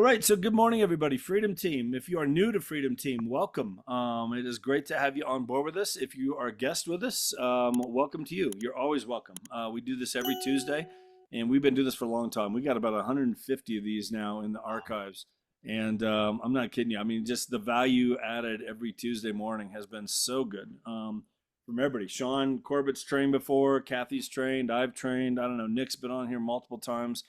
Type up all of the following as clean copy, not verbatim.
right, so good morning, everybody. Freedom Team. If you are new to Freedom Team, welcome. It is great to have you on board with us. If you are a guest with us, welcome to you. You're always welcome. We do this every Tuesday, and we've been doing this for a long time. We got about 150 of these now in the archives, and I'm not kidding you. I mean, just the value added every Tuesday morning has been so good. From everybody, Sean Corbett's trained before, Kathy's trained, I've trained. I don't know, Nick's been on here multiple times.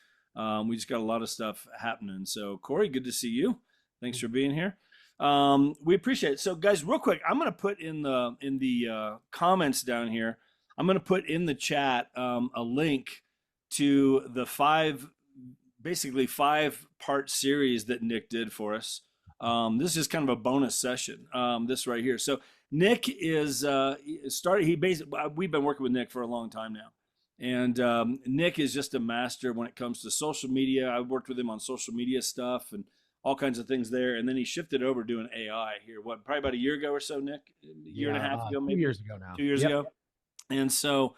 We just got a lot of stuff happening. So, Corey, good to see you. Thanks for being here. We appreciate it. So, guys, real quick, I'm going to put in the comments down here. I'm going to put in the chat a link to the basically 5-part series that Nick did for us. This is kind of a bonus session. This right here. So, Nick is started. We've been working with Nick for a long time now. And Nick is just a master when it comes to social media. I worked with him on social media stuff and all kinds of things there. And then he shifted over doing AI here, probably about a year ago or so, Nick? A year and a half ago, maybe? 2 years ago now. 2 years ago. And so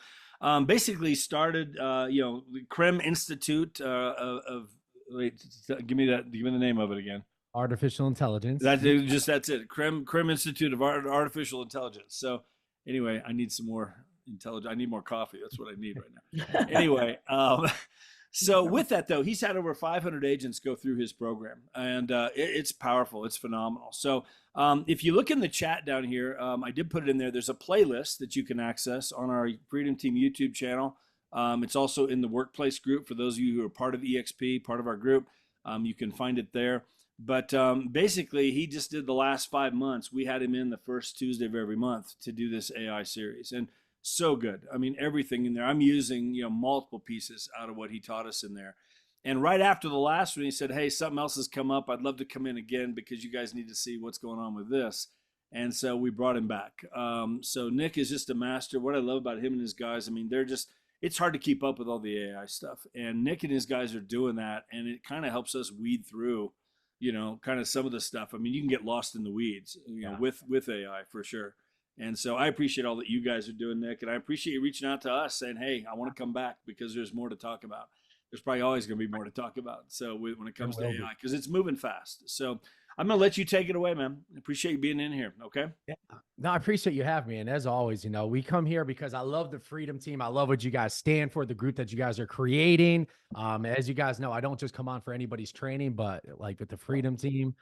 basically started, the Krem Institute wait, give me the name of it again. Artificial intelligence. That's it. Krem Institute of Artificial Intelligence. So anyway, I need some more intelligent. I need more coffee. That's what I need right now. Anyway, so with that though, he's had over 500 agents go through his program, and it's powerful. It's phenomenal. So if you look in the chat down here, I did put it in there. There's a playlist that you can access on our Freedom Team YouTube channel. It's also in the workplace group for those of you who are part of EXP, part of our group. You can find it there. But basically, he just did the last 5 months. We had him in the first Tuesday of every month to do this AI series, and so good. I mean, everything in there. I'm using, multiple pieces out of what he taught us in there. And right after the last one, he said, hey, something else has come up. I'd love to come in again because you guys need to see what's going on with this. And so we brought him back. So Nick is just a master. What I love about him and his guys, I mean, it's hard to keep up with all the AI stuff. And Nick and his guys are doing that. And it kind of helps us weed through, kind of some of the stuff. I mean, you can get lost in the weeds, with AI for sure. And so I appreciate all that you guys are doing, Nick, and I appreciate you reaching out to us saying, hey, I want to come back because there's more to talk about. There's probably always going to be more to talk about. So when it comes to AI, because it's moving fast. So I'm going to let you take it away, man. I appreciate you being in here. Okay. Yeah. No, I appreciate you having me. And as always, we come here because I love the Freedom Team. I love what you guys stand for, the group that you guys are creating. As you guys know, I don't just come on for anybody's training, but like with the Freedom Team,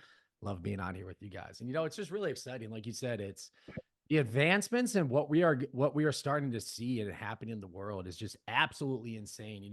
love being on here with you guys. And, it's just really exciting. Like you said, it's the advancements and what we are starting to see and happen in the world is just absolutely insane.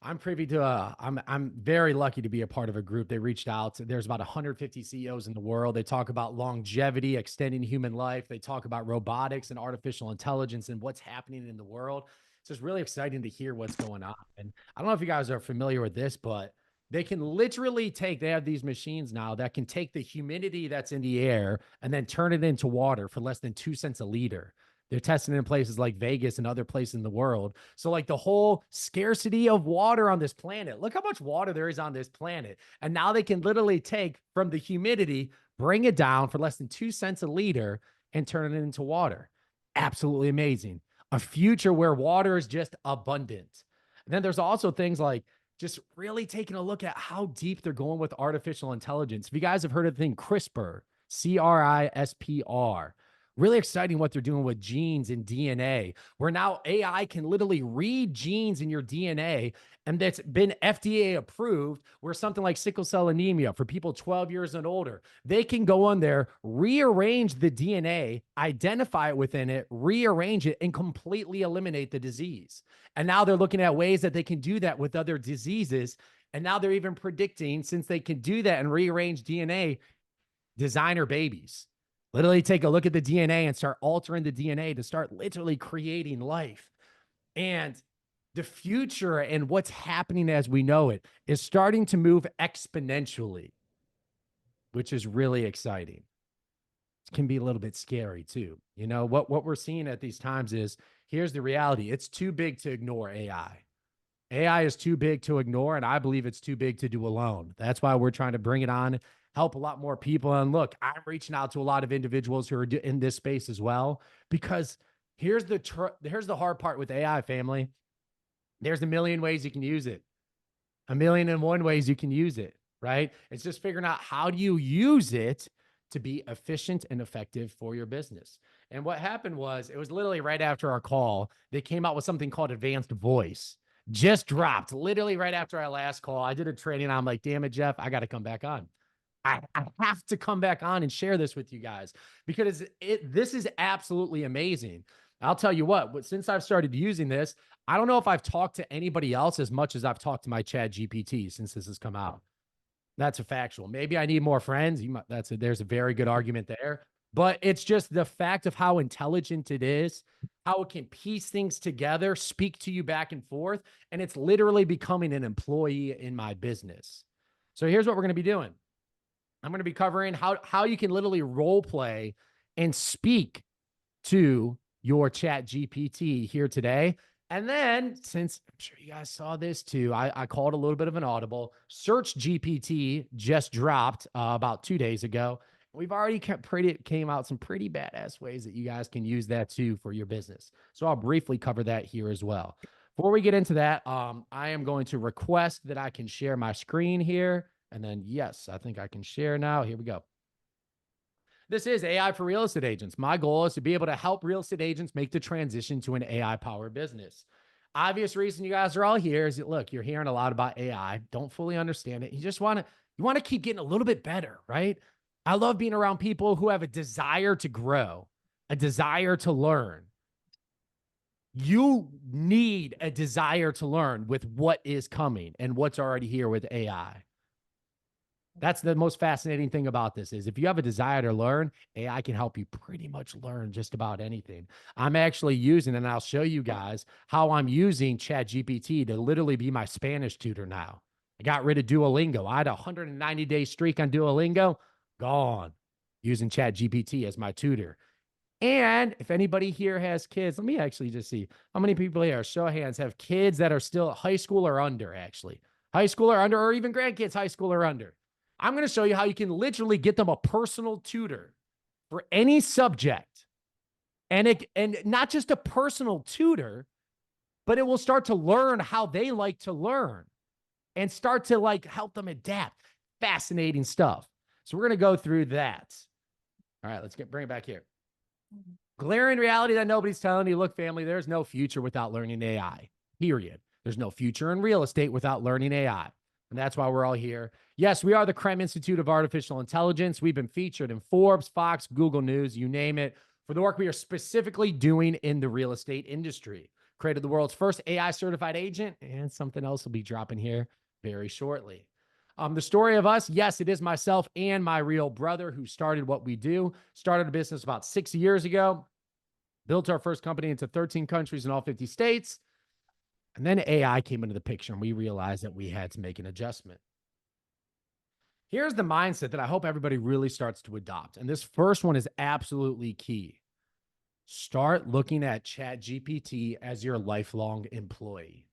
I'm privy to I'm very lucky to be a part of a group. They reached out. There's about 150 CEOs in the world. They talk about longevity, extending human life. They talk about robotics and artificial intelligence and what's happening in the world. It's just really exciting to hear what's going on. And I don't know if you guys are familiar with this, but they can literally they have these machines now that can take the humidity that's in the air and then turn it into water for less than 2 cents a liter. They're testing it in places like Vegas and other places in the world. So like the whole scarcity of water on this planet, look how much water there is on this planet. And now they can literally take from the humidity, bring it down for less than 2 cents a liter and turn it into water. Absolutely amazing. A future where water is just abundant. And then there's also things like just really taking a look at how deep they're going with artificial intelligence. If you guys have heard of the thing CRISPR, CRISPR, really exciting what they're doing with genes and DNA, where now AI can literally read genes in your DNA, and that's been FDA approved, where something like sickle cell anemia for people 12 years and older, they can go on there, rearrange the DNA, identify it within it, rearrange it, and completely eliminate the disease. And now they're looking at ways that they can do that with other diseases. And now they're even predicting, since they can do that and rearrange DNA, designer babies. Literally take a look at the DNA and start altering the DNA to start literally creating life. And the future and what's happening as we know it is starting to move exponentially, which is really exciting. It can be a little bit scary too. What we're seeing at these times is, here's the reality. It's too big to ignore AI. AI is too big to ignore, and I believe it's too big to do alone. That's why we're trying to bring it on, help a lot more people. And look, I'm reaching out to a lot of individuals who are in this space as well, because here's the hard part with AI, family. There's a million ways you can use it. 1,000,001 ways you can use it. right? It's just figuring out how do you use it to be efficient and effective for your business. And what happened was it was literally right after our call, they came out with something called advanced voice. Just dropped literally right after our last call. I did a training. I'm like, damn it, Jeff, I got to come back on. I have to come back on and share this with you guys because this is absolutely amazing. I'll tell you what, since I've started using this, I don't know if I've talked to anybody else as much as I've talked to my ChatGPT since this has come out. That's a factual. Maybe I need more friends. There's a very good argument there. But it's just the fact of how intelligent it is, how it can piece things together, speak to you back and forth, and it's literally becoming an employee in my business. So here's what we're going to be doing. I'm going to be covering how you can literally role play and speak to your ChatGPT here today. And then, since I'm sure you guys saw this too, I called a little bit of an audible. Search GPT just dropped about 2 days ago. We've already came out some pretty badass ways that you guys can use that too for your business. So I'll briefly cover that here as well. Before we get into that, I am going to request that I can share my screen here. And then, yes, I think I can share now. Here we go. This is AI for real estate agents. My goal is to be able to help real estate agents make the transition to an AI powered business. Obvious reason you guys are all here is that, look, you're hearing a lot about AI. Don't fully understand it. You want to keep getting a little bit better, right? I love being around people who have a desire to grow, a desire to learn. You need a desire to learn with what is coming and what's already here with AI. That's the most fascinating thing about this is if you have a desire to learn, AI can help you pretty much learn just about anything. I'm actually using, and I'll show you guys how I'm using ChatGPT to literally be my Spanish tutor now. I got rid of Duolingo. I had a 190-day streak on Duolingo, gone, using ChatGPT as my tutor. And if anybody here has kids, let me actually just see how many people here, show of hands, have kids that are still high school or under, actually. High school or under, or even grandkids, high school or under. I'm going to show you how you can literally get them a personal tutor for any subject. And not just a personal tutor, but it will start to learn how they like to learn and start to help them adapt. Fascinating stuff. So we're going to go through that. All right, let's bring it back here. Glaring reality that nobody's telling you. Look, family, there's no future without learning AI, period. There's no future in real estate without learning AI. And that's why we're all here. Yes, we are the Krem Institute of Artificial Intelligence. We've been featured in Forbes, Fox, Google News, you name it, for the work we are specifically doing in the real estate industry. Created the world's first AI certified agent, and something else will be dropping here very shortly. The story of us, yes, it is myself and my real brother who started what we do. Started a business about 6 years ago. Built our first company into 13 countries in all 50 states. And then AI came into the picture and we realized that we had to make an adjustment. Here's the mindset that I hope everybody really starts to adopt. And this first one is absolutely key. Start looking at ChatGPT as your lifelong employee.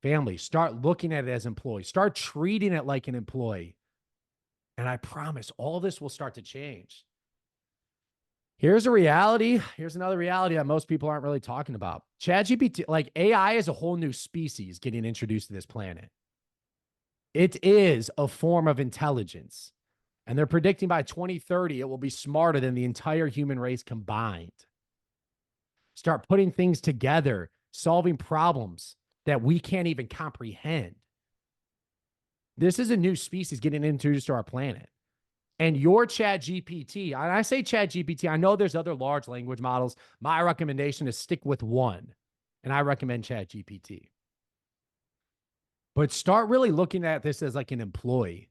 Family, start looking at it as employee. Start treating it like an employee. And I promise all this will start to change. Here's a reality. Here's another reality that most people aren't really talking about. ChatGPT, AI is a whole new species getting introduced to this planet. It is a form of intelligence. And they're predicting by 2030, it will be smarter than the entire human race combined. Start putting things together, solving problems that we can't even comprehend. This is a new species getting introduced to our planet. And your ChatGPT, and I say ChatGPT, I know there's other large language models. My recommendation is stick with one, and I recommend ChatGPT. But start really looking at this as like an employee.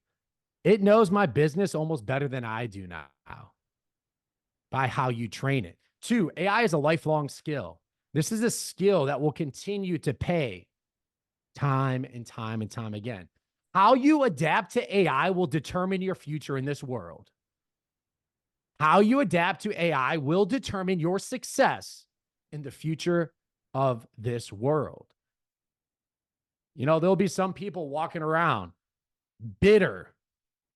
It knows my business almost better than I do now by how you train it. 2, AI is a lifelong skill. This is a skill that will continue to pay time and time and time again. How you adapt to AI will determine your future in this world. How you adapt to AI will determine your success in the future of this world. You know, there'll be some people walking around bitter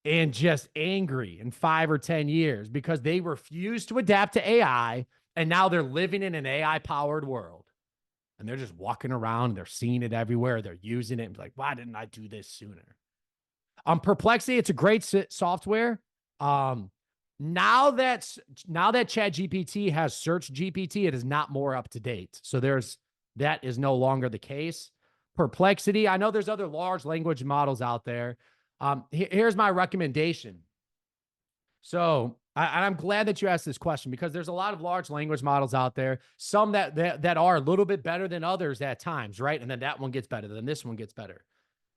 and just angry in 5 or 10 years because they refuse to adapt to AI, and now they're living in an AI-powered world. And they're just walking around, they're seeing it everywhere, they're using it, and like, why didn't I do this sooner? Perplexity, it's a great software. Now that ChatGPT has Search GPT, it is not more up to date. So that is no longer the case. Perplexity, I know there's other large language models out there. Here's my recommendation. So I'm glad that you asked this question, because there's a lot of large language models out there, some that are a little bit better than others at times, right? And then that one gets better, then this one gets better.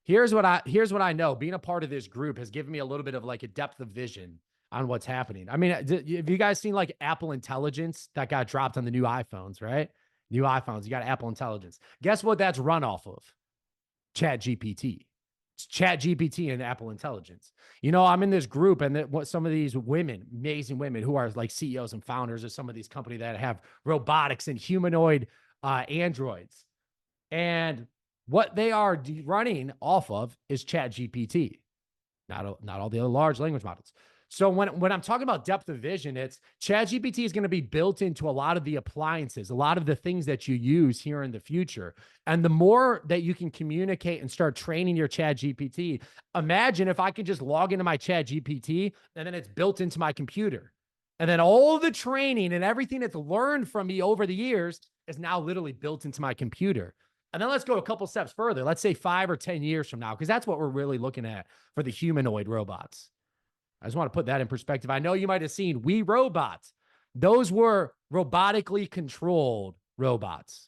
Here's what I know. Being a part of this group has given me a little bit of like a depth of vision on what's happening. I mean, have you guys seen like Apple Intelligence that got dropped on the new iPhones, right? New iPhones, you got Apple Intelligence. Guess what that's run off of? ChatGPT. It's ChatGPT and Apple Intelligence. You know, I'm in this group, and what some of these women, amazing women who are like CEOs and founders of some of these companies that have robotics and humanoid androids. And what they are running off of is ChatGPT, not all the other large language models. So when I'm talking about depth of vision, it's ChatGPT is going to be built into a lot of the appliances, a lot of the things that you use here in the future. And the more that you can communicate and start training your ChatGPT, imagine if I can just log into my ChatGPT and then it's built into my computer. And then all the training and everything that's learned from me over the years is now literally built into my computer. And then let's go a couple steps further. Let's say 5 or 10 years from now, because that's what we're really looking at for the humanoid robots. I just want to put that in perspective. I know you might have seen We Robots. Those were robotically controlled robots.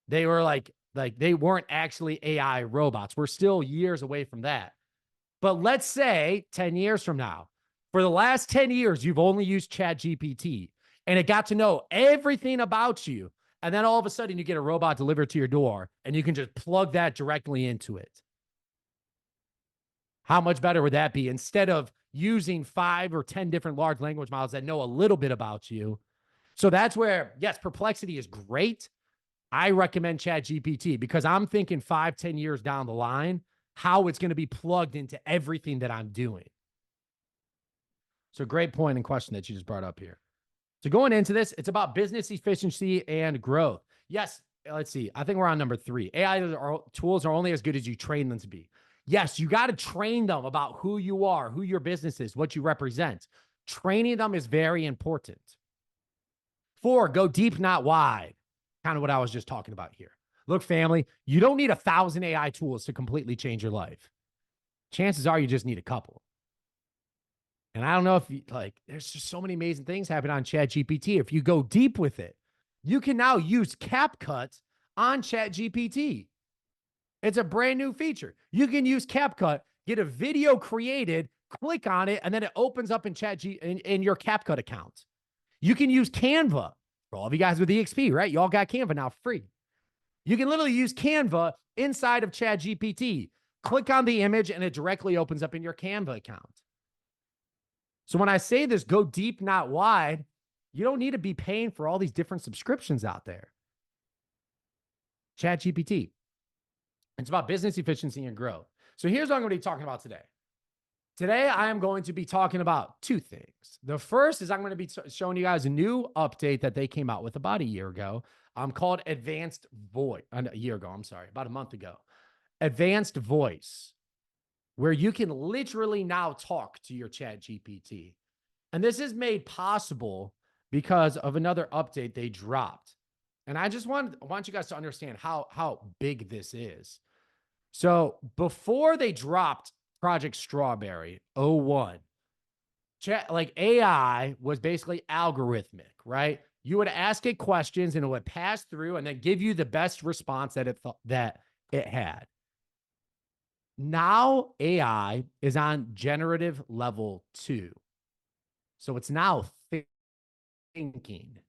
They were like they weren't actually AI robots. We're still years away from that. But let's say 10 years from now, for the last 10 years, you've only used ChatGPT and it got to know everything about you. And then all of a sudden you get a robot delivered to your door and you can just plug that directly into it. How much better would that be? Instead of using 5 or 10 different large language models that know a little bit about you. So that's where, yes, Perplexity is great. I recommend ChatGPT because I'm thinking 5, 10 years down the line, how it's going to be plugged into everything that I'm doing. So great point and question that you just brought up here. So going into this, it's about business efficiency and growth. Yes, let's see. I think we're on number 3. AI tools are only as good as you train them to be. Yes, you got to train them about who you are, who your business is, what you represent. Training them is very important. 4, go deep, not wide. Kind of what I was just talking about here. Look, family, you don't need 1,000 AI tools to completely change your life. Chances are you just need a couple. And I don't know if you, there's just so many amazing things happening on ChatGPT. If you go deep with it, you can now use CapCut on ChatGPT. It's a brand new feature. You can use CapCut, get a video created, click on it, and then it opens up in in your CapCut account. You can use Canva for all of you guys with EXP, right? You all got Canva now free. You can literally use Canva inside of ChatGPT. Click on the image, and it directly opens up in your Canva account. So when I say this, go deep, not wide, you don't need to be paying for all these different subscriptions out there. ChatGPT. It's about business efficiency and growth. So here's what I'm going to be talking about today. Today, I am going to be talking about 2 things. The first is I'm going to be showing you guys a new update that they came out with about a year ago. Called Advanced Voice. About a month ago. Advanced Voice, where you can literally now talk to your ChatGPT. And this is made possible because of another update they dropped. And I just want you guys to understand how big this is. So before they dropped Project Strawberry 01, AI was basically algorithmic, right? You would ask it questions and it would pass through and then give you the best response that it had. Now AI is on generative level 2. So it's now thinking. I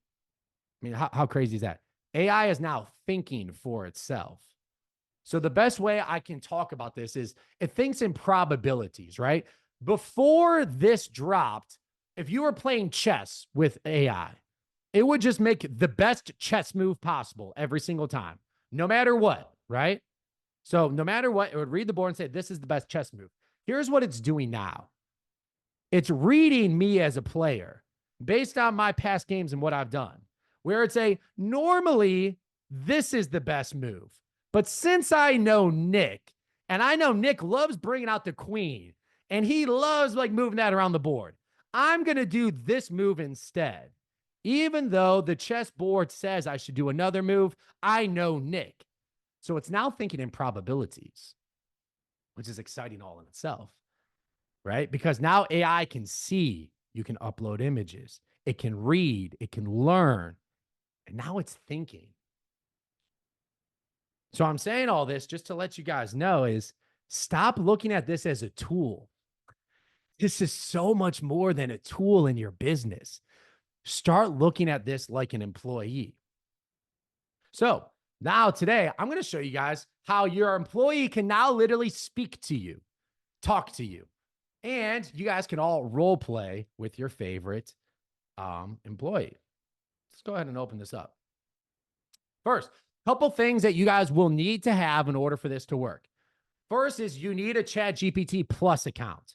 mean, how crazy is that? AI is now thinking for itself. So the best way I can talk about this is it thinks in probabilities, right? Before this dropped, if you were playing chess with AI, it would just make the best chess move possible every single time, no matter what, right? So no matter what, it would read the board and say, this is the best chess move. Here's what it's doing now. It's reading me as a player based on my past games and what I've done, where it's normally this is the best move. But since I know Nick, and I know Nick loves bringing out the queen, And he loves like moving that around the board. I'm going to do this move instead. Even though the chessboard says I should do another move, I know Nick. So it's now thinking in probabilities, which is exciting all in itself, right? Because now AI can see, you can upload images, it can read, it can learn, and now it's thinking. So I'm saying all this just to let you guys know is stop looking at this as a tool. This is so much more than a tool in your business. Start looking at this like an employee. So now today, I'm going to show you guys how your employee can now literally speak to you, talk to you, and you guys can all role play with your favorite employee. Let's go ahead and open this up. First, couple things that you guys will need to have in order for this to work. First is you need a ChatGPT Plus account.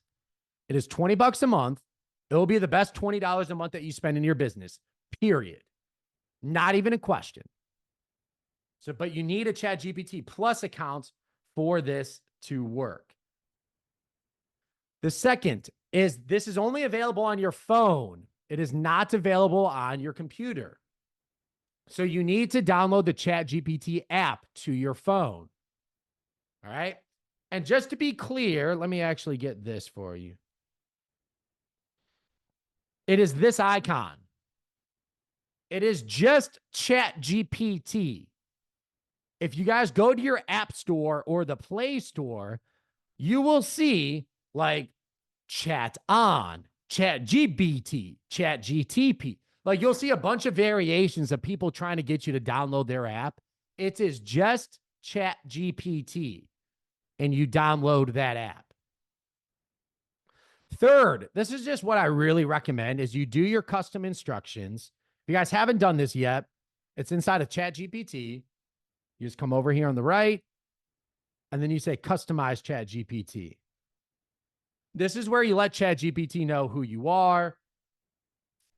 It is $20 a month. It will be the best $20 a month that you spend in your business, period. Not even a question. So, but you need a ChatGPT Plus account for this to work. The second is this is only available on your phone. It is not available on your computer. So you need to download the ChatGPT app to your phone. All right. And just to be clear, let me actually get this for you. It is this icon. It is just ChatGPT. If you guys go to your app store or the Play Store, you will see like chat on, ChatGPT, ChatGTP. Like you'll see a bunch of variations of people trying to get you to download their app. It is just ChatGPT, and you download that app. Third, this is just what I really recommend is you do your custom instructions. If you guys haven't done this yet, it's inside of ChatGPT. You just come over here on the right, and then you say customize ChatGPT. This is where you let ChatGPT know who you are,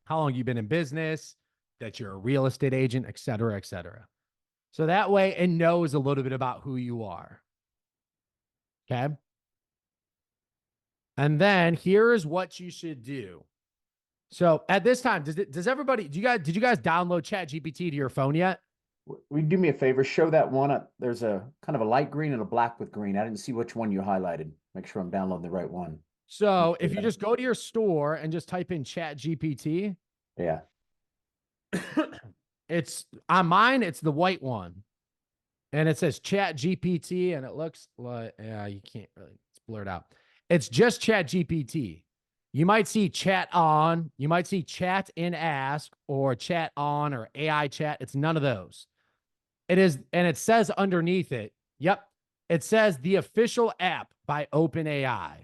how long you've been in business, that you're a real estate agent, et cetera, et cetera. So that way it knows a little bit about who you are. Okay. And then here is what you should do. So at this time, does everybody, did you guys download ChatGPT to your phone yet? Will you do me a favor? Show that one. There's a kind of a light green and a black with green. I didn't see which one you highlighted. Make sure I'm downloading the right one. So if you just go to your store and just type in ChatGPT. Yeah. It's on mine, it's the white one. And it says ChatGPT, and it looks like, you can't really, it's blurred out. It's just ChatGPT. You might see chat on, you might see chat in ask or chat on or AI chat. It's none of those. It is, and it says underneath it, yep, it says the official app by OpenAI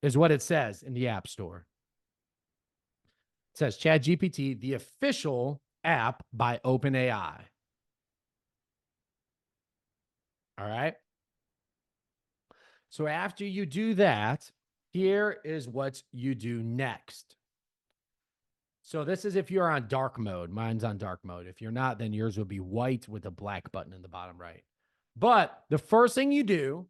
is what it says in the App Store. It says ChatGPT, the official app by OpenAI. All right. So after you do that, here is what you do next. So this is if you're on dark mode. Mine's on dark mode. If you're not, then yours will be white with a black button in the bottom right. But the first thing you do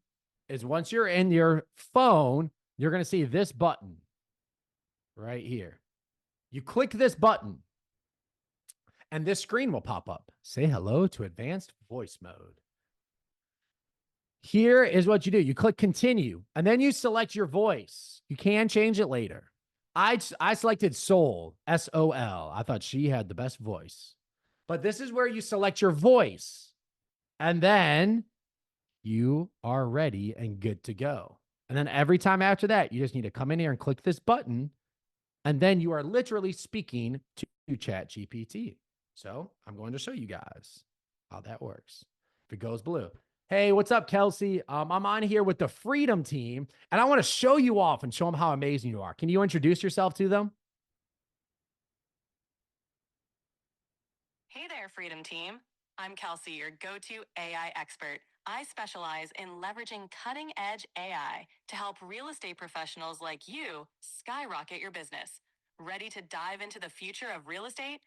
is once you're in your phone, you're going to see this button right here. You click this button and this screen will pop up. Say hello to advanced voice mode. Here is what you do. You click continue, and then you select your voice. You can change it later. I selected Soul, S-O-L. I thought she had the best voice. But this is where you select your voice, and then you are ready and good to go. And then every time after that, you just need to come in here and click this button, and then you are literally speaking to ChatGPT. So I'm going to show you guys how that works. If it goes blue. Hey, what's up, Kelsey? I'm on here with the Freedom Team, and I want to show you off and show them how amazing you are. Can you introduce yourself to them? Hey there, Freedom Team. I'm Kelsey, your go-to AI expert. I specialize in leveraging cutting-edge AI to help real estate professionals like you skyrocket your business. Ready to dive into the future of real estate?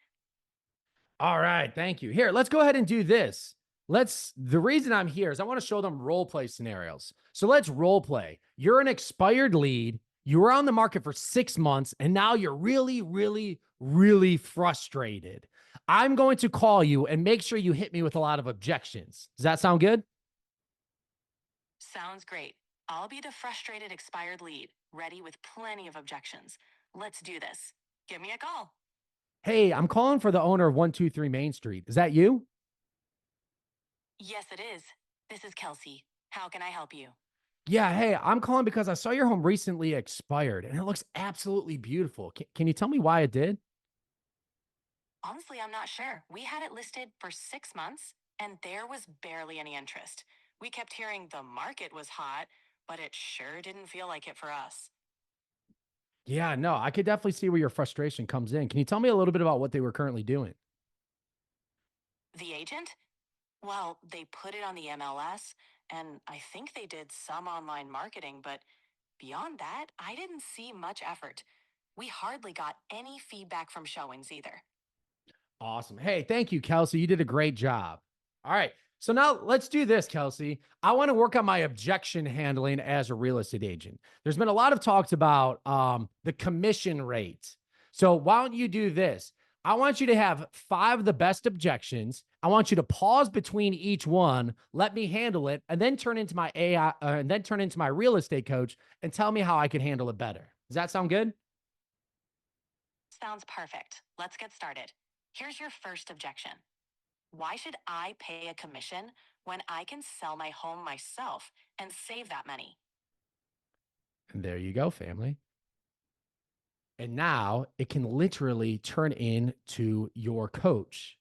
All right, thank you. Here, let's go ahead and do this. the reason I'm here is I want to show them role play scenarios. So let's role play. You're an expired lead. You were on the market for 6 months, and now you're really, really, really frustrated. I'm going to call you and make sure you hit me with a lot of objections. Does that sound good? Sounds great. I'll be the frustrated expired lead, ready with plenty of objections. Let's do this. Give me a call. Hey, I'm calling for the owner of 123 Main Street. Is that you? Yes, it is. This is Kelsey. How can I help you? Yeah, hey, I'm calling because I saw your home recently expired and it looks absolutely beautiful. Can you tell me why it did? Honestly, I'm not sure. We had it listed for 6 months and there was barely any interest. We kept hearing the market was hot, but it sure didn't feel like it for us. Yeah, no, I could definitely see where your frustration comes in. Can you tell me a little bit about what they were currently doing? The agent? Well, they put it on the MLS, and I think they did some online marketing, but beyond that, I didn't see much effort. We hardly got any feedback from showings either. Awesome. Hey, thank you, Kelsey. You did a great job. All right. So now let's do this, Kelsey. I want to work on my objection handling as a real estate agent. There's been a lot of talks about the commission rate. So why don't you do this? I want you to have 5 of the best objections. I want you to pause between each one, let me handle it, and then turn into my AI, and then turn into my real estate coach and tell me how I can handle it better. Does that sound good? Sounds perfect. Let's get started. Here's your first objection. Why should I pay a commission when I can sell my home myself and save that money? And there you go, family. And now it can literally turn into your coach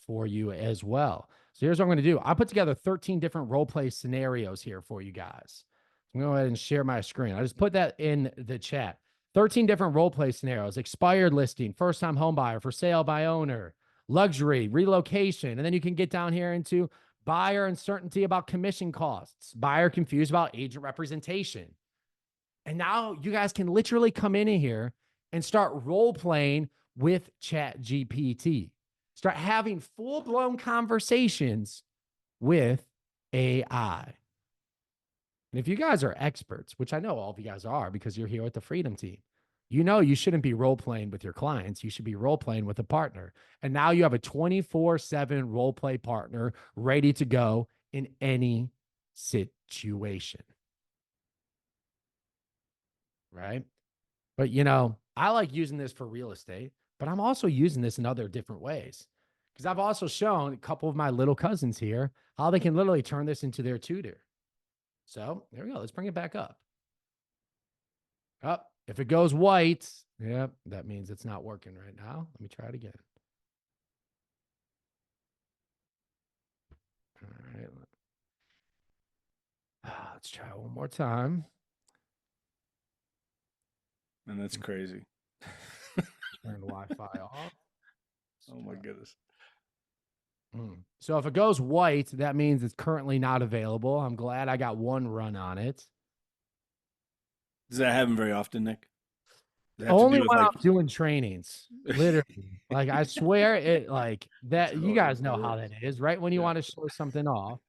for you as well. So here's what I'm going to do. I put together 13 different role play scenarios here for you guys. I'm going to go ahead and share my screen. I just put that in the chat. 13 different role play scenarios: expired listing, first time home buyer, for sale by owner, luxury, relocation. And then you can get down here into buyer uncertainty about commission costs, buyer confused about agent representation. And now you guys can literally come in here and start role playing with ChatGPT. Start having full blown conversations with AI. And if you guys are experts, which I know all of you guys are because you're here with the Freedom Team, you know you shouldn't be role playing with your clients. You should be role playing with a partner. And now you have a 24/7 role play partner ready to go in any situation. Right? But, I like using this for real estate, but I'm also using this in other different ways because I've also shown a couple of my little cousins here how they can literally turn this into their tutor. So there we go. Let's bring it back up. Up. If it goes white, yeah, that means it's not working right now. Let me try it again. All right. Let's try it one more time. And that's crazy. Turn the Wi-Fi off. Oh my goodness. So if it goes white, that means it's currently not available. I'm glad I got one run on it. Does that happen very often, Nick? Only when I'm doing trainings, literally. Like, I swear it, like that. You guys know how that is, right? When you want to show something off.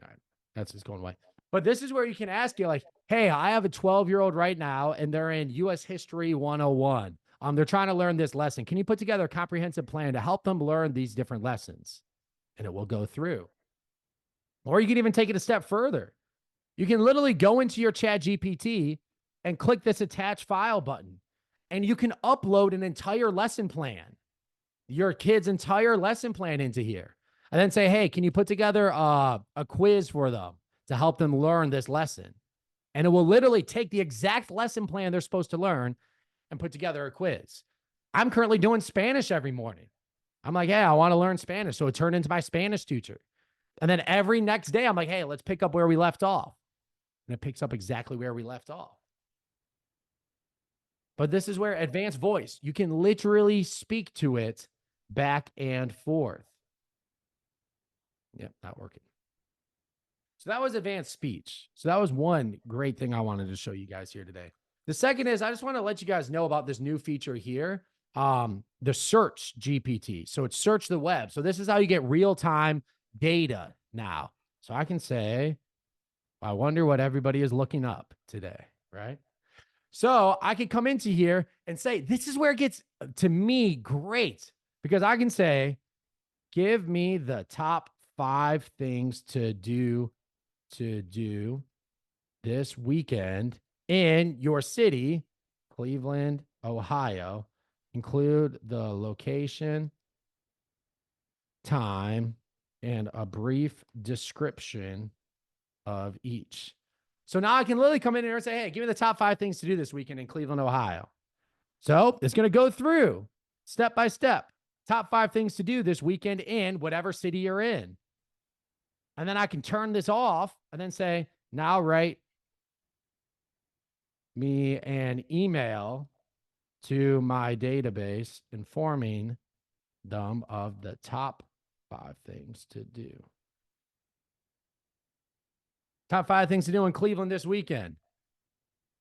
All right, that's just going away. But this is where you can ask you, like, hey, I have a 12-year-old right now, and they're in U.S. History 101. They're trying to learn this lesson. Can you put together a comprehensive plan to help them learn these different lessons? And it will go through. Or you can even take it a step further. You can literally go into your ChatGPT and click this attach file button, and you can upload an entire lesson plan, your kid's entire lesson plan into here, and then say, hey, can you put together a quiz for them to help them learn this lesson? And it will literally take the exact lesson plan they're supposed to learn and put together a quiz. I'm currently doing Spanish every morning. I'm like, hey, I want to learn Spanish. So it turned into my Spanish teacher. And then every next day, I'm like, hey, let's pick up where we left off. And it picks up exactly where we left off. But this is where advanced voice, you can literally speak to it back and forth. Yep, not working. So that was advanced speech. So that was one great thing I wanted to show you guys here today. The second is I just want to let you guys know about this new feature here. the search GPT. So it's search the web. So this is how you get real-time data now. So I can say, I wonder what everybody is looking up today, right? So I could come into here and say, this is where it gets to me great, because I can say, give me the top 5 things to do this weekend in your city, Cleveland, Ohio. Include the location, time, and a brief description of each. So now I can literally come in here and say, hey, give me the top 5 things to do this weekend in Cleveland, Ohio. So it's going to go through step by step, top 5 things to do this weekend in whatever city you're in. And then I can turn this off and then say, now write me an email to my database informing them of the top 5 things to do. Top 5 things to do in Cleveland this weekend.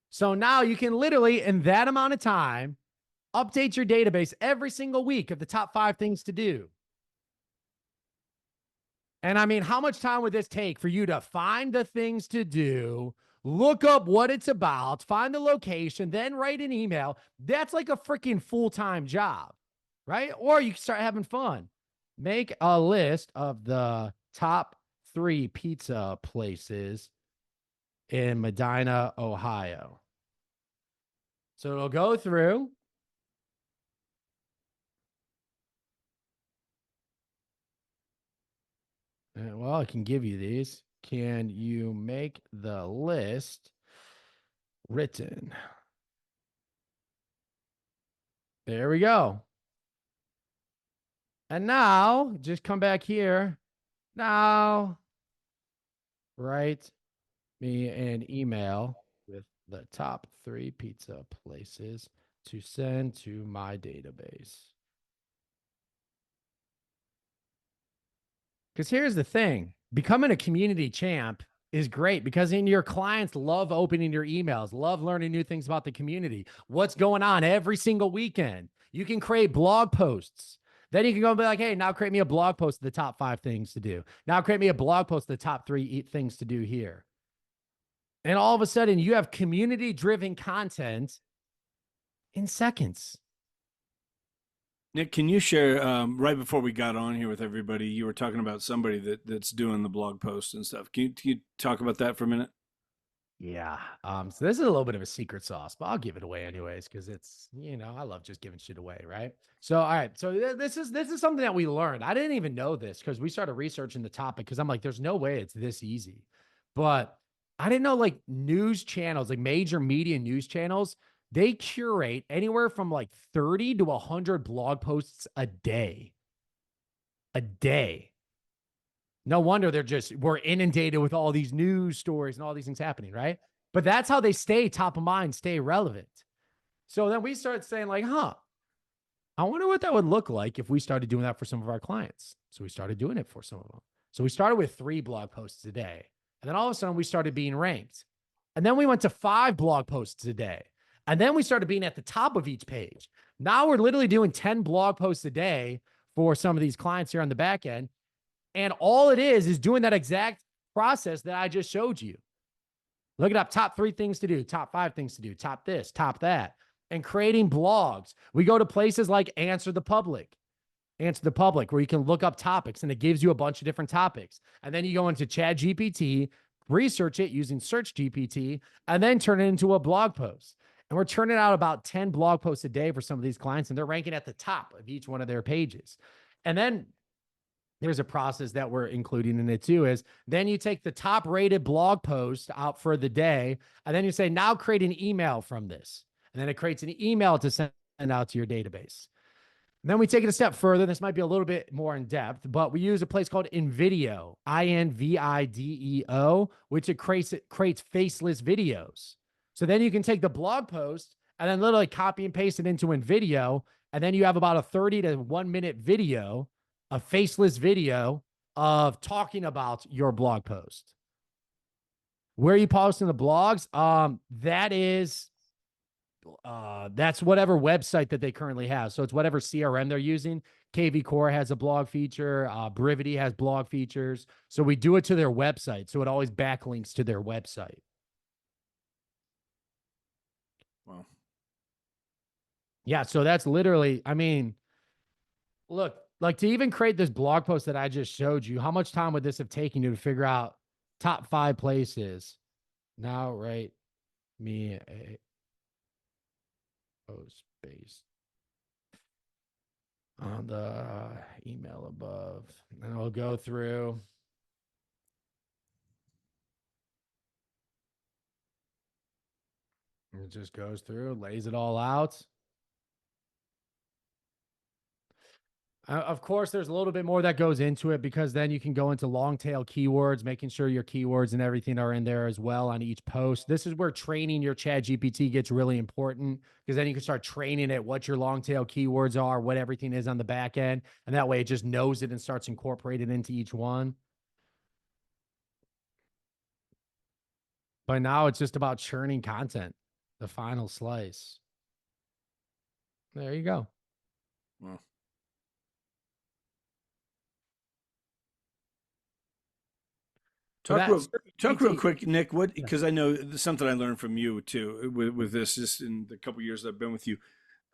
So now you can literally, in that amount of time, update your database every single week of the top 5 things to do. And I mean, how much time would this take for you to find the things to do, look up what it's about, find the location, then write an email? That's like a freaking full-time job, right? Or you can start having fun. Make a list of the top 3 pizza places in Medina, Ohio. So it'll go through. Well, I can give you these. Can you make the list written? There we go. And now, just come back here. Now, write me an email with the top 3 pizza places to send to my database. Because here's the thing, becoming a community champ is great because your clients love opening your emails, love learning new things about the community, what's going on every single weekend. You can create blog posts. Then you can go and be like, hey, now create me a blog post of the top 5 things to do. Now create me a blog post of the top 3 things to do here. And all of a sudden you have community-driven content in seconds. Nick, can you share, right before we got on here with everybody, you were talking about somebody that's doing the blog posts and stuff. Can you talk about that for a minute? Yeah. So this is a little bit of a secret sauce, but I'll give it away anyways, because it's, I love just giving shit away, right? So, all right. So this is something that we learned. I didn't even know this because we started researching the topic because I'm like, there's no way it's this easy. But I didn't know, like, news channels, like major media news channels, they curate anywhere from like 30 to 100 blog posts a day. A day. No wonder we're inundated with all these news stories and all these things happening, right? But that's how they stay top of mind, stay relevant. So then we started saying, like, I wonder what that would look like if we started doing that for some of our clients. So we started doing it for some of them. So we started with 3 blog posts a day. And then all of a sudden we started being ranked. And then we went to 5 blog posts a day. And then we started being at the top of each page. Now we're literally doing 10 blog posts a day for some of these clients here on the back end. And all it is doing that exact process that I just showed you. Look it up, top 3 things to do, top 5 things to do, top this, top that, and creating blogs. We go to places like Answer the Public, where you can look up topics and it gives you a bunch of different topics. And then you go into ChatGPT, research it using Search GPT, and then turn it into a blog post. And we're turning out about 10 blog posts a day for some of these clients, and they're ranking at the top of each one of their pages. And then there's a process that we're including in it too, is then you take the top rated blog post out for the day, and then you say, now create an email from this. And then it creates an email to send out to your database. And then we take it a step further. This might be a little bit more in depth, but we use a place called InVideo, InVideo, which it creates faceless videos. So then you can take the blog post and then literally copy and paste it into InVideo. And then you have about a 30 to 1 minute video, a faceless video of talking about your blog post. Where are you posting the blogs? That is that's whatever website that they currently have. So it's whatever CRM they're using. KV Core has a blog feature. Brivity has blog features. So we do it to their website. So it always backlinks to their website. Wow. Yeah. So that's literally, I mean, look, like to even create this blog post that I just showed you, how much time would this have taken you to figure out top 5 places? Now write me a post based on the email above. And I'll go through. It just goes through, lays it all out. Of course, there's a little bit more that goes into it because then you can go into long tail keywords, making sure your keywords and everything are in there as well on each post. This is where training your ChatGPT gets really important because then you can start training it what your long tail keywords are, what everything is on the back end. And that way it just knows it and starts incorporating into each one. But now it's just about churning content, the final slice. There you go. Wow. Talk real quick, Nick. What? Because I know this is something I learned from you too with this, just in the couple years I've been with you.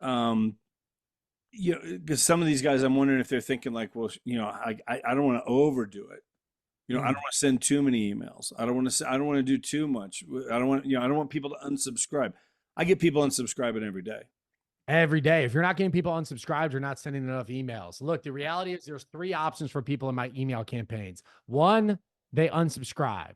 You know, because some of these guys, I'm wondering if they're thinking like, well, you know, I don't want to overdo it. You know, I don't want to send too many emails. I don't want to do too much. I don't want people to unsubscribe. I get people unsubscribing every day. Every day. If you're not getting people unsubscribed, you're not sending enough emails. Look, the reality is there's 3 options for people in my email campaigns. 1, they unsubscribe.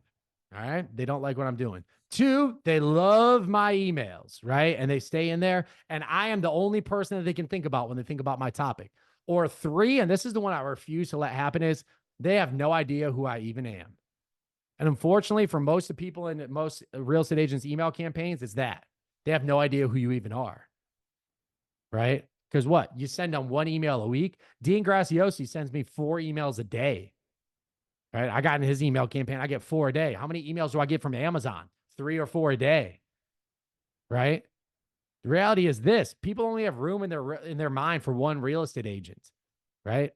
All right. They don't like what I'm doing. 2, they love my emails, right? And they stay in there. And I am the only person that they can think about when they think about my topic. Or 3, and this is the one I refuse to let happen, is they have no idea who I even am. And unfortunately, for most of the people in most real estate agents' email campaigns, it's that they have no idea who you even are. Right? Because what? You send them 1 email a week. Dean Graciosi sends me 4 emails a day. Right? I got in his email campaign. I get 4 a day. How many emails do I get from Amazon? 3 or 4 a day. Right? The reality is this: people only have room in their mind for 1 real estate agent. Right?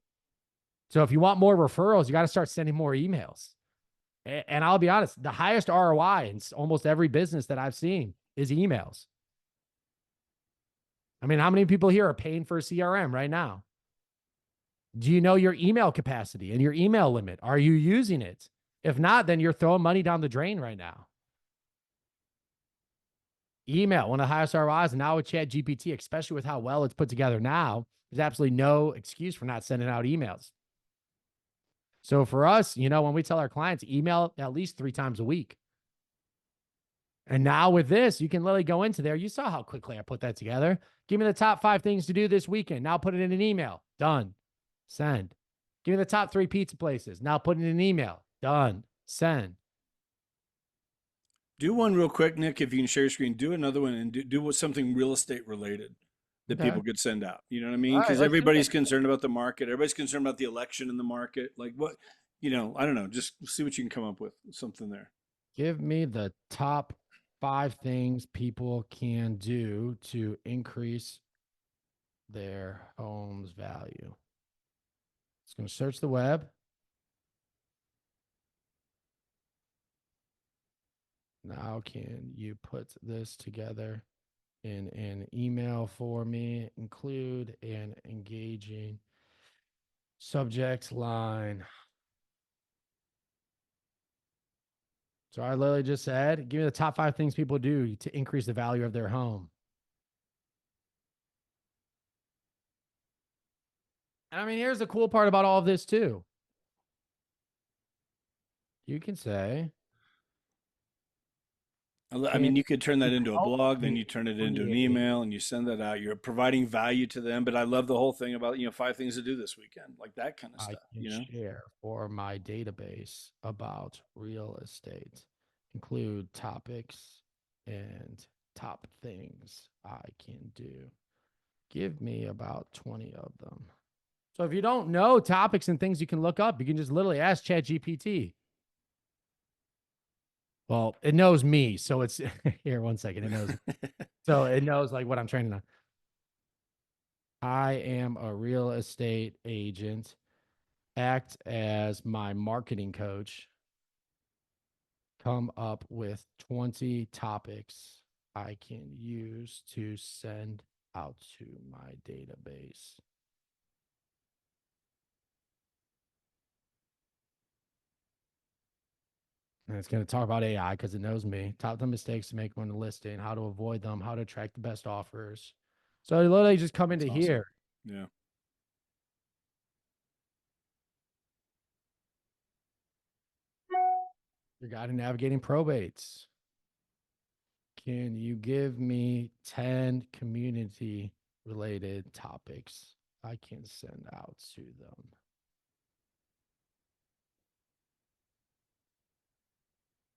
So if you want more referrals, you got to start sending more emails. And I'll be honest, the highest ROI in almost every business that I've seen is emails. I mean, how many people here are paying for a CRM right now? Do you know your email capacity and your email limit? Are you using it? If not, then you're throwing money down the drain right now. Email, one of the highest ROIs, and now with ChatGPT, especially with how well it's put together now, there's absolutely no excuse for not sending out emails. So for us, you know, when we tell our clients, email at least 3 times a week. And now with this, you can literally go into there. You saw how quickly I put that together. Give me the top 5 things to do this weekend. Now put it in an email. Done. Send. Give me the top 3 pizza places. Now put it in an email. Done. Send. Do one real quick, Nick, if you can share your screen. Do another one and do something real estate related that people could send out. You know what I mean? Because everybody's concerned about the market. Everybody's concerned about the election in the market. Like what, you know, I don't know. Just see what you can come up with. Something there. Give me the top 5 things people can do to increase their home's value. It's going to search the web. Now, can you put this together in an email for me? Include an engaging subject line. So I literally just said, give me the top 5 things people do to increase the value of their home. And I mean, here's the cool part about all of this too. You can say, I mean, you could turn that into a blog, then you turn it into an email and you send that out. You're providing value to them. But I love the whole thing about, you know, 5 things to do this weekend, like that kind of stuff. I can you know, share for my database about real estate, include topics and top things I can do. Give me about 20 of them. So if you don't know topics and things you can look up, you can just literally ask ChatGPT. Well, it knows me. So it's here, 1 second. It knows. So it knows like what I'm training on. I am a real estate agent. Act as my marketing coach. Come up with 20 topics I can use to send out to my database. And it's going to talk about AI because it knows me. Top 10 mistakes to make when listing, how to avoid them, how to attract the best offers. So I literally just come into That's awesome. here. Yeah. Your guide in navigating probates. Can you give me 10 community related topics I can send out to them?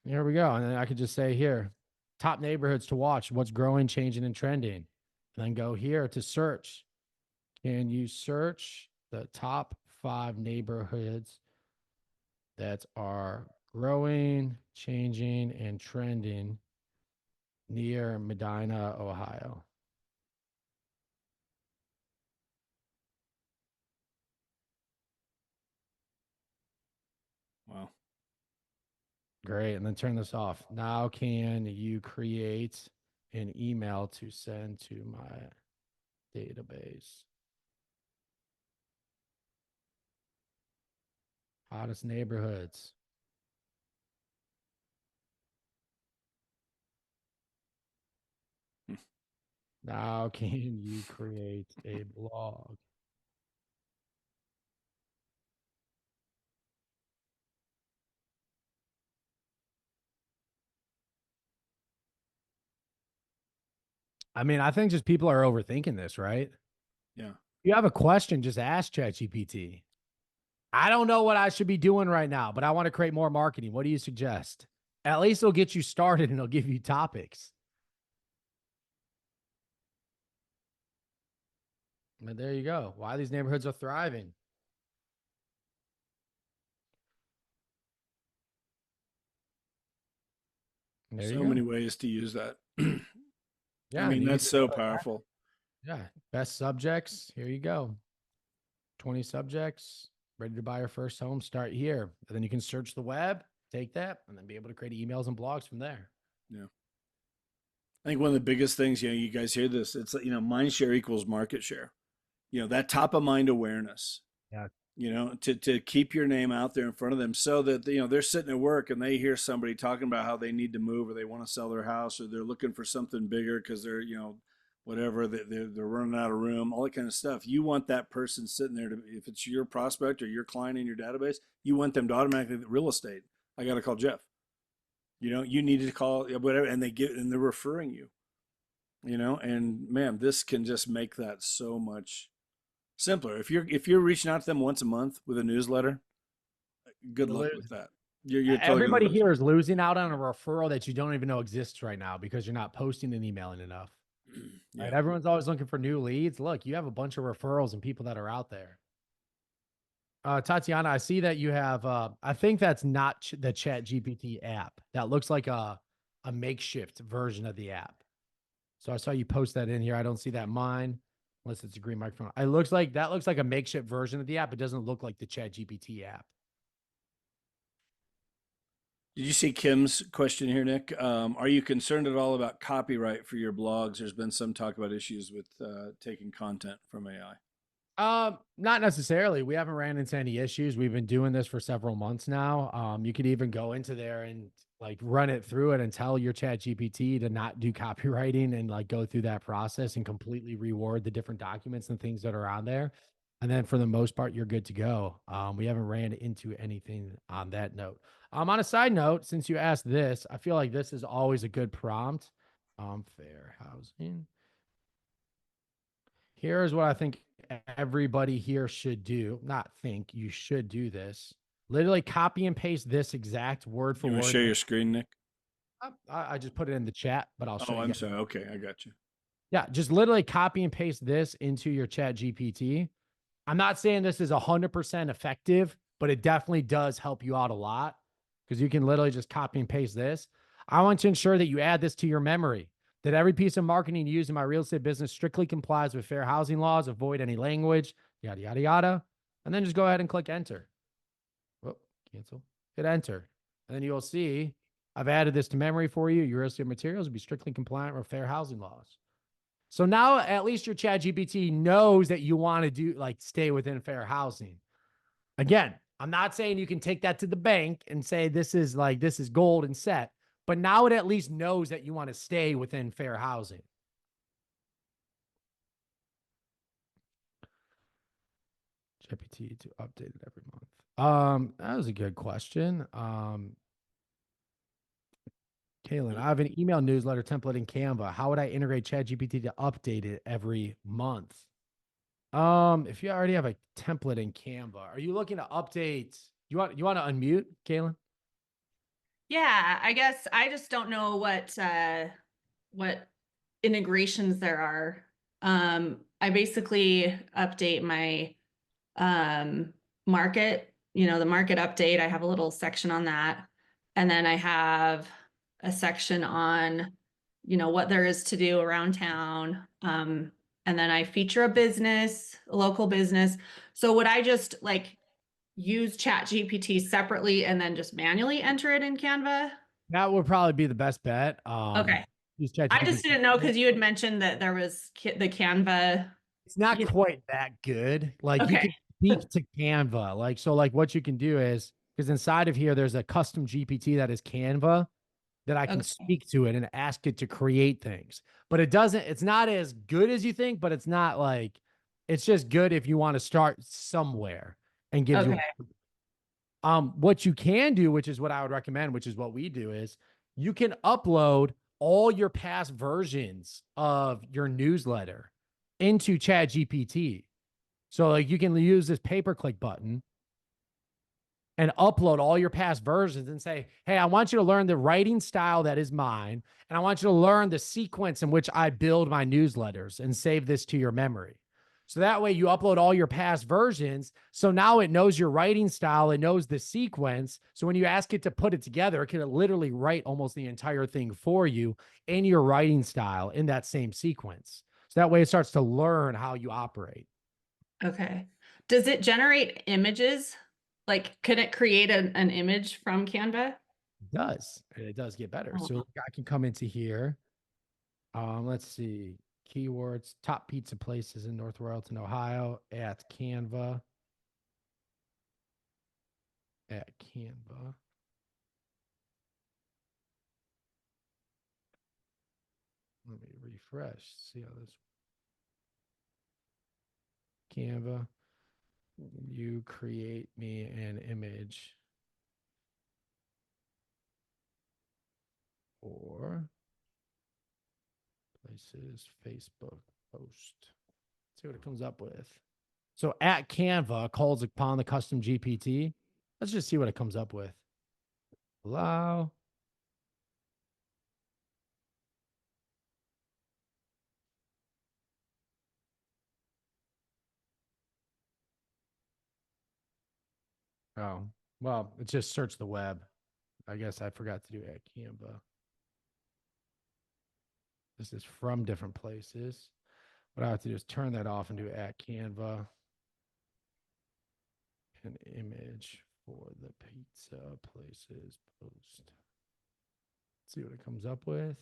Here we go. And then I could just say here, top neighborhoods to watch, what's growing, changing, and trending. And then go here to search. Can you search the top 5 neighborhoods that are growing, changing, and trending near Medina, Ohio? Wow. Great. And then turn this off. Now, can you create an email to send to my database? Hottest neighborhoods. Now, can you create a blog? I mean, I think just people are overthinking this, right? Yeah. If you have a question, just ask ChatGPT. I don't know what I should be doing right now, but I want to create more marketing. What do you suggest? At least it'll get you started and it'll give you topics. And there you go. Why these neighborhoods are thriving. There you So go. many ways to use that. Yeah, I mean, you that's can so powerful. Yeah. Best subjects. Here you go. 20 subjects. Ready to buy your first home. Start here. And then you can search the web, take that, and then be able to create emails and blogs from there. Yeah. I think one of the biggest things, you guys hear this, it's like, mind share equals market share. That top of mind awareness, Yeah. to keep your name out there in front of them so that, they're sitting at work and they hear somebody talking about how they need to move or they want to sell their house or they're looking for something bigger because they're, whatever, they're running out of room, all that kind of stuff. You want that person sitting there if it's your prospect or your client in your database, you want them to automatically, real estate. I got to call Jeff. You needed to call whatever, and they're referring you, and man, this can just make that so much simpler. If you're reaching out to them once a month with a newsletter, good luck with that. You're totally Everybody gonna here is losing out on a referral that you don't even know exists right now because you're not posting and emailing enough. yeah. Right? Everyone's always looking for new leads. Look, you have a bunch of referrals and people that are out there. Tatiana, I see that you have, I think that's not the ChatGPT app. That looks like a makeshift version of the app. So I saw you post that in here. I don't see that mine, unless it's a green microphone. It looks like that looks like a makeshift version of the app. It doesn't look like the ChatGPT app. Did you see Kim's question here, Nick? Are you concerned at all about copyright for your blogs? There's been some talk about issues with taking content from AI. Not necessarily. We haven't ran into any issues. We've been doing this for several months now. You could even go into there and like run it through it and tell your ChatGPT to not do copywriting and like go through that process and completely reward the different documents and things that are on there. And then for the most part, you're good to go. We haven't ran into anything on that note. On a side note, since you asked this, I feel like this is always a good prompt. Fair housing. Here's what I think everybody here should do. Not think, you should do this. Literally copy and paste this exact word for You want to word. share your screen, Nick? I just put it in the chat, but I'll show Oh, you. I'm sorry. Okay, I got you. Yeah, just literally copy and paste this into your ChatGPT. I'm not saying this is 100% effective, but it definitely does help you out a lot because you can literally just copy and paste this. I want to ensure that you add this to your memory, that every piece of marketing used in my real estate business strictly complies with fair housing laws, avoid any language, yada, yada, yada. And then just go ahead and click enter. Whoop, cancel. Hit enter. And then you'll see I've added this to memory for you. Your real estate materials will be strictly compliant with fair housing laws. So now at least your ChatGPT knows that you want to do like stay within fair housing. Again, I'm not saying you can take that to the bank and say this is gold and set, but now it at least knows that you want to stay within fair housing. GPT to update it every month. That was a good question. Kaylin, I have an email newsletter template in Canva. How would I integrate ChatGPT to update it every month? If you already have a template in Canva, are you looking to update? You want to unmute, Kaylin? Yeah, I guess I just don't know what integrations there are. I basically update my market, the market update. I have a little section on that. And then I have a section on, what there is to do around town. And then I feature a local business. So would I just like use ChatGPT separately and then just manually enter it in Canva? That would probably be the best bet. Okay. Use I ChatGPT. just didn't know because you had mentioned that there was the Canva. It's not you know- quite that good. Like you Okay. can speak to Canva. Like what you can do is because inside of here, there's a custom GPT that is Canva that I can Okay. speak to it and ask it to create things. But it's not as good as you think, but it's not like, it's just good if you want to start somewhere and gives you. Okay. What you can do, which is what I would recommend, which is what we do, is you can upload all your past versions of your newsletter into ChatGPT. So like you can use this pay-per-click button and upload all your past versions and say, hey, I want you to learn the writing style that is mine. And I want you to learn the sequence in which I build my newsletters and save this to your memory. So that way you upload all your past versions. So now it knows your writing style. It knows the sequence. So when you ask it to put it together, it can literally write almost the entire thing for you in your writing style in that same sequence. So that way it starts to learn how you operate. Okay. Does it generate images? Like, could it create an image from Canva? It does. And it does get better. Oh. So I can come into here. Let's see. Keywords, top pizza places in North Royalton, Ohio at Canva. At Canva. Let me refresh. See how this Canva. You create me an image or places, Facebook post. See what it comes up with. So at Canva calls upon the custom GPT. Let's just see what it comes up with. Allow. Oh, well, it just search the web. I guess I forgot to do at Canva. This is from different places. What I have to do is turn that off and do at Canva. An image for the pizza places post. Let's see what it comes up with.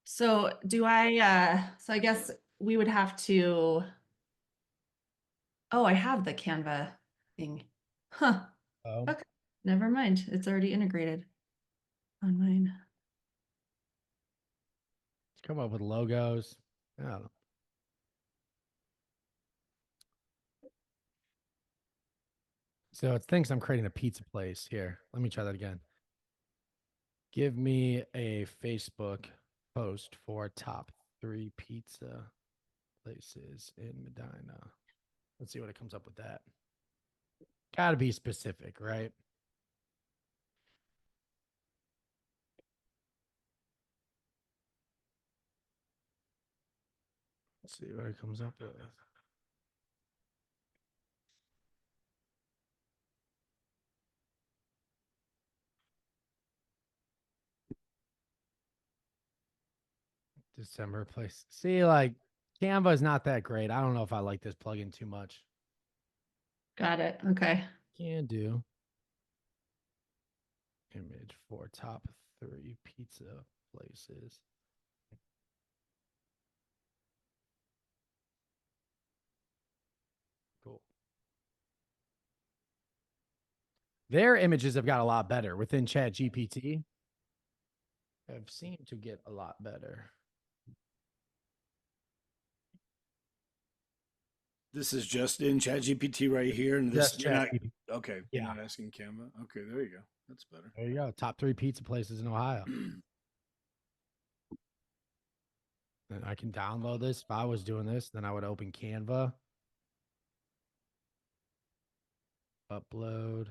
So so I guess we would have to, oh, I have the Canva thing. Huh. Okay. Never mind. It's already integrated on mine. Come up with logos. I don't know. So it thinks I'm creating a pizza place here. Let me try that again. Give me a Facebook post for top 3 pizza places in Medina. Let's see what it comes up with that. Gotta be specific, right? Let's see what it comes up with. December place. See, like Canva is not that great. I don't know if I like this plugin too much. Got it. Okay. Can do. Image for top 3 pizza places. Cool. Their images have got a lot better within ChatGPT. Have seemed to get a lot better. This is just in ChatGPT right here, and this Just you're not, ChatGPT. okay. You're Yeah. not asking Canva. Okay, there you go. That's better. There you go. Top 3 pizza places in Ohio. And I can download this. If I was doing this, then I would open Canva. Upload.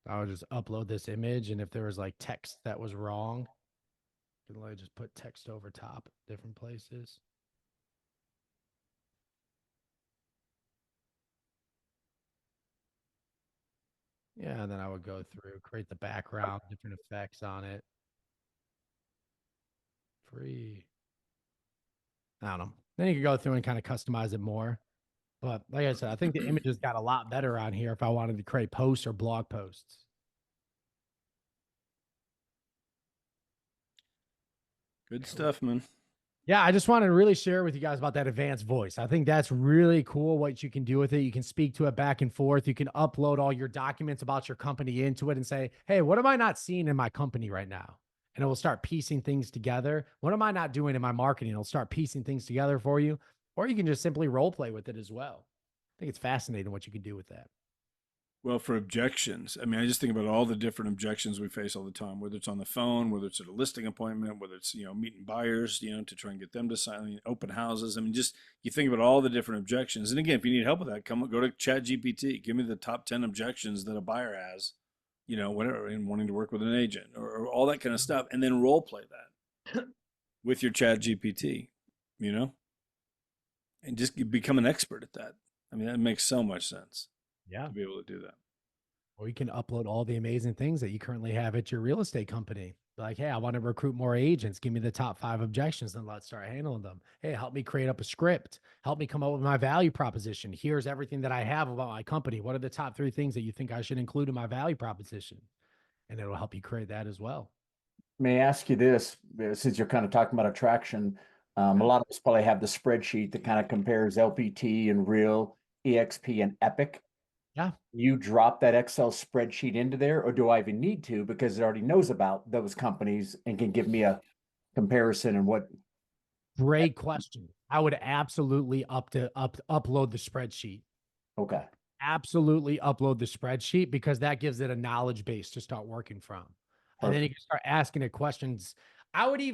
I would just upload this image, and if there was like text that was wrong, you can like just put text over top different places. Yeah, and then I would go through, create the background, different effects on it. Free. I don't know. Then you can go through and kind of customize it more. But like I said, I think the images got a lot better on here if I wanted to create posts or blog posts. Good stuff, man. Yeah, I just wanted to really share with you guys about that advanced voice. I think that's really cool what you can do with it. You can speak to it back and forth. You can upload all your documents about your company into it and say, hey, what am I not seeing in my company right now? And it will start piecing things together. What am I not doing in my marketing? It'll start piecing things together for you. Or you can just simply role play with it as well. I think it's fascinating what you can do with that. Well, for objections, I mean, I just think about all the different objections we face all the time, whether it's on the phone, whether it's at a listing appointment, whether it's, meeting buyers, to try and get them to sign, open houses. I mean, just you think about all the different objections. And again, if you need help with that, go to ChatGPT. Give me the top 10 objections that a buyer has, whatever, in wanting to work with an agent or all that kind of stuff. And then role play that with your ChatGPT, and just become an expert at that. I mean, that makes so much sense. Yeah. To be able to do that. Or you can upload all the amazing things that you currently have at your real estate company. Like, hey, I want to recruit more agents. Give me the top 5 objections, and let's start handling them. Hey, help me create up a script. Help me come up with my value proposition. Here's everything that I have about my company. What are the top 3 things that you think I should include in my value proposition? And it'll help you create that as well. May I ask you this, since you're kind of talking about attraction, a lot of us probably have the spreadsheet that kind of compares LPT and Real, EXP, and Epic. Yeah. You drop that Excel spreadsheet into there, or do I even need to, because it already knows about those companies and can give me a comparison and what? Great question. I would absolutely upload the spreadsheet. Okay. Absolutely upload the spreadsheet, because that gives it a knowledge base to start working from. And then you can start asking it questions. I wouldn't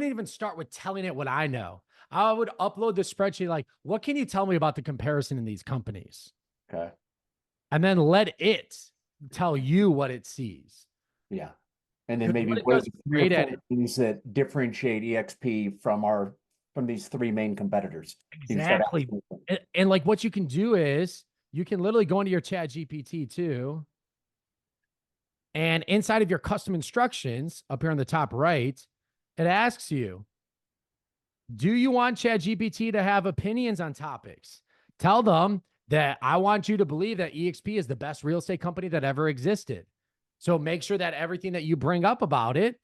even start with telling it what I know. I would upload the spreadsheet like, what can you tell me about the comparison in these companies? Okay. And then let it tell you what it sees. Yeah. And then maybe what it what are does the is 3 or great at 4 it. things that differentiate EXP from these 3 main competitors? Exactly. And like what you can do is you can literally go into your ChatGPT too. And inside of your custom instructions up here on the top right, it asks you, do you want ChatGPT to have opinions on topics? Tell them that I want you to believe that EXP is the best real estate company that ever existed. So make sure that everything that you bring up about it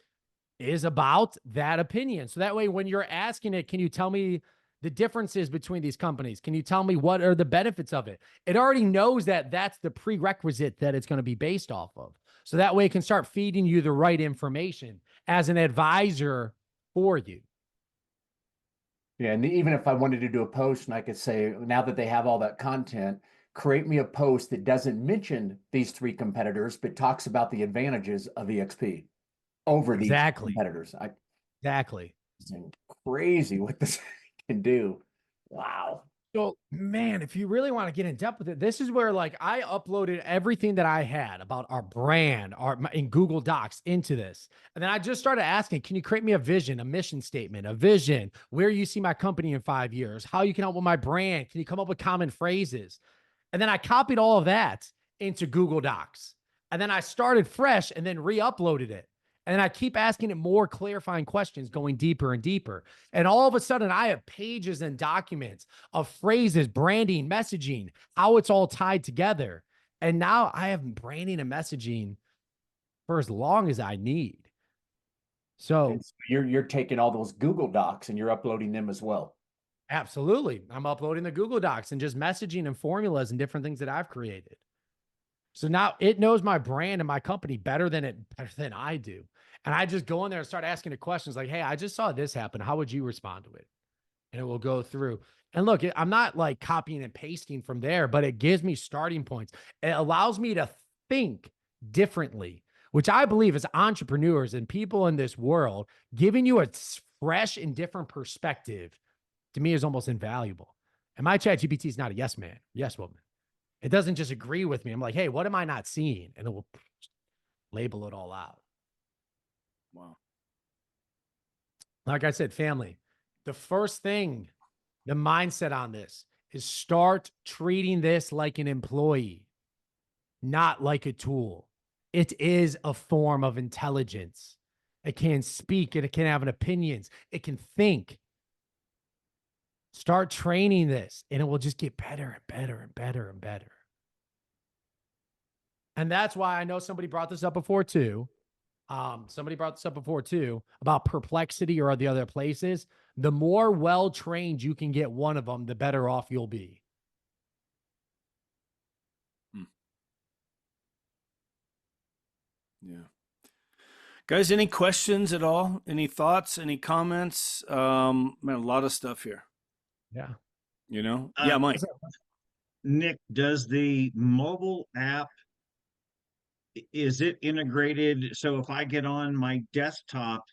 is about that opinion. So that way, when you're asking it, can you tell me the differences between these companies? Can you tell me what are the benefits of it? It already knows that that's the prerequisite that it's going to be based off of. So that way it can start feeding you the right information as an advisor for you. Yeah, and even if I wanted to do a post and I could say, now that they have all that content, create me a post that doesn't mention these 3 competitors, but talks about the advantages of EXP over these competitors. Exactly. It's crazy what this can do. Wow. So, man, if you really want to get in depth with it, this is where like I uploaded everything that I had about our brand, in Google Docs into this. And then I just started asking, can you create me a vision, a mission statement, a vision, where you see my company in 5 years, how you can help with my brand? Can you come up with common phrases? And then I copied all of that into Google Docs. And then I started fresh and then re-uploaded it. And I keep asking it more clarifying questions, going deeper and deeper. And all of a sudden, I have pages and documents of phrases, branding, messaging, how it's all tied together. And now I have branding and messaging for as long as I need. So And so you're taking all those Google Docs and you're uploading them as well. absolutely. I'm uploading the Google Docs and just messaging and formulas and different things that I've created. So now it knows my brand and my company better than I do. And I just go in there and start asking it questions like, hey, I just saw this happen. How would you respond to it? And it will go through. And look, I'm not like copying and pasting from there, but it gives me starting points. It allows me to think differently, which I believe as entrepreneurs and people in this world, giving you a fresh and different perspective to me is almost invaluable. And my ChatGPT is not a yes man, yes woman. It doesn't just agree with me. I'm like, hey, what am I not seeing? And it will label it all out. Wow. Like I said, family, the first thing, the mindset on this is start treating this like an employee, not like a tool. It is a form of intelligence. It can speak and it can have an opinions. It can think. Start training this and it will just get better and better and better and better. And that's why I know somebody brought this up before too. Somebody brought this up before too about Perplexity or the other places. The more well-trained you can get one of them, the better off you'll be. Yeah. Guys, any questions at all? Any thoughts? Any comments? Man, a lot of stuff here. Yeah. You know? Yeah, Mike. Nick, does the mobile app, is it integrated? So if I get on my desktop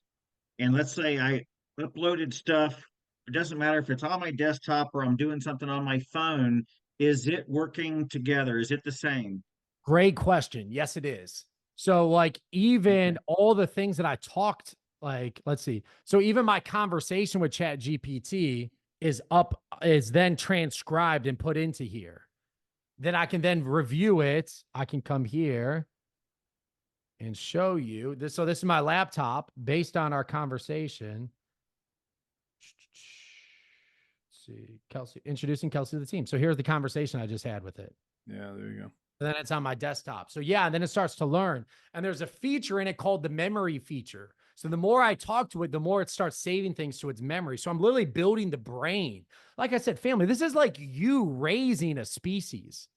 and let's say I uploaded stuff, it doesn't matter if it's on my desktop or I'm doing something on my phone, is it working together? Is it the same? Great question. Yes, it is. So like even all the things that I talked, like, let's see. So even my conversation with ChatGPT is then transcribed and put into here. Then I can then review it. I can come here and show you this. So this is my laptop based on our conversation. Let's see, Kelsey, introducing Kelsey to the team. So here's the conversation I just had with it. Yeah, there you go. And then it's on my desktop. So yeah, and then it starts to learn. And there's a feature in it called the memory feature. So the more I talk to it, the more it starts saving things to its memory. So I'm literally building the brain. Like I said, family, this is like you raising a species.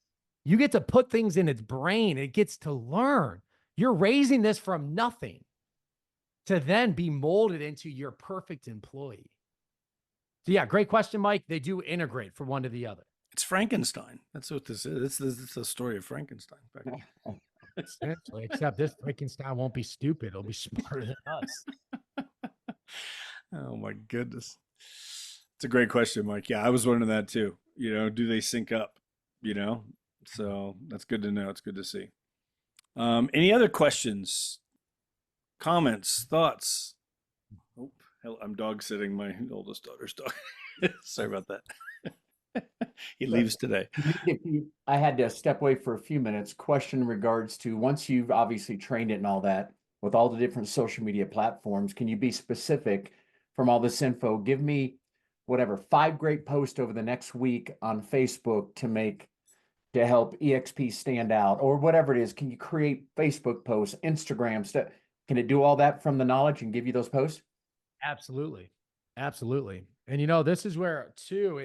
You get to put things in its brain. It gets to learn. You're raising this from nothing to then be molded into your perfect employee. So yeah, great question, Mike. They do integrate from one to the other. It's Frankenstein. That's what this is. It's the story of Frankenstein. Essentially, except this Frankenstein won't be stupid. It'll be smarter than us. Oh my goodness. It's a great question, Mike. Yeah, I was wondering that too. You know, do they sync up? You know, so that's good to know. It's good to see. Any other questions, comments, thoughts? Oh, hell, I'm dog sitting my oldest daughter's dog. Sorry about that. He leaves today. I had to step away for a few minutes. Question in regards to once you've obviously trained it and all that with all the different social media platforms, can you be specific from all this info? Give me whatever 5 great posts over the next week on Facebook to help EXP stand out or whatever it is. Can you create Facebook posts, Instagram stuff? Can it do all that from the knowledge and give you those posts? Absolutely. Absolutely. And you know, this is where too,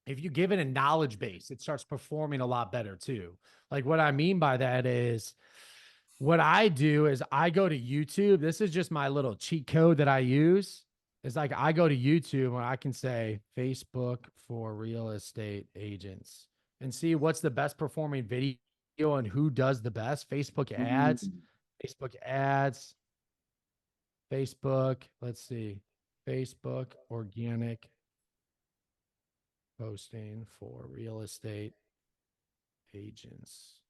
if you give it a knowledge base, it starts performing a lot better too. Like what I mean by that is what I do is I go to YouTube. This is just my little cheat code that I use. It's like I go to YouTube and I can say Facebook for real estate agents and see what's the best performing video and who does the best. Facebook ads, let's see, Facebook organic posting for real estate agents.